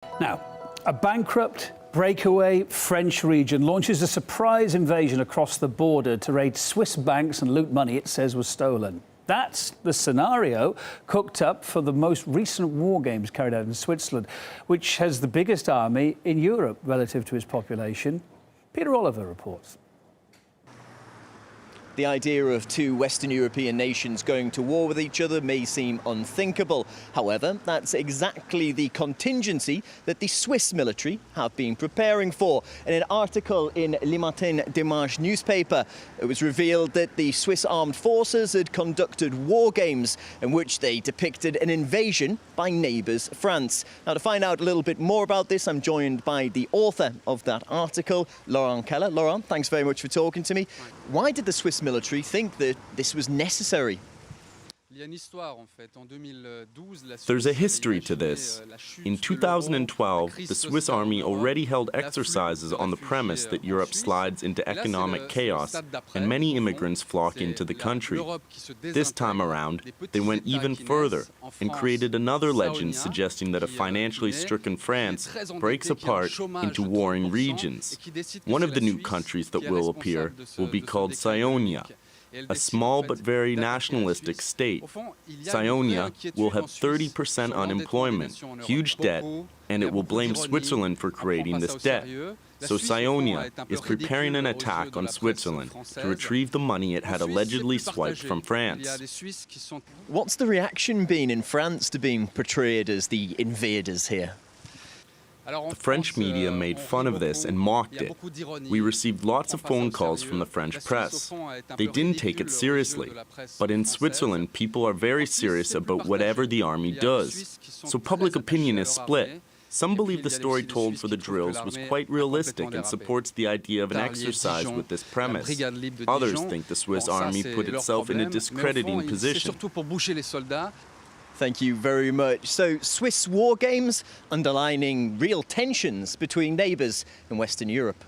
Now, a bankrupt, breakaway French region launches a surprise invasion across the border to raid Swiss banks and loot money it says was stolen. That's the scenario cooked up for the most recent war games carried out in Switzerland, which has the biggest army in Europe relative to its population. Peter Oliver reports. The idea of two Western European nations going to war with each other may seem unthinkable. However, that's exactly the contingency that the Swiss military have been preparing for. In an article in Le Matin Dimanche newspaper, it was revealed that the Swiss armed forces had conducted war games in which they depicted an invasion by neighbours France. Now, to find out a little bit more about this, I'm joined by the author of that article, Laurent Keller. Laurent, thanks very much for talking to me. Why did the Swiss military think that this was necessary? There's a history to this. In 2012, the Swiss army already held exercises on the premise that Europe slides into economic chaos and many immigrants flock into the country. This time around, they went even further and created another legend suggesting that a financially stricken France breaks apart into warring regions. One of the new countries that will appear will be called Saonia, a small but very nationalistic state. Saonia will have 30% unemployment, huge debt, and it will blame Switzerland for creating this debt. So Saonia is preparing an attack on Switzerland to retrieve the money it had allegedly swiped from France. What's the reaction been in France to being portrayed as the invaders here? The French media made fun of this and mocked it. We received lots of phone calls from the French press. They didn't take it seriously. But in Switzerland, people are very serious about whatever the army does. So public opinion is split. Some believe the story told for the drills was quite realistic and supports the idea of an exercise with this premise. Others think the Swiss army put itself in a discrediting position. Thank you very much. So, Swiss war games underlining real tensions between neighbours in Western Europe.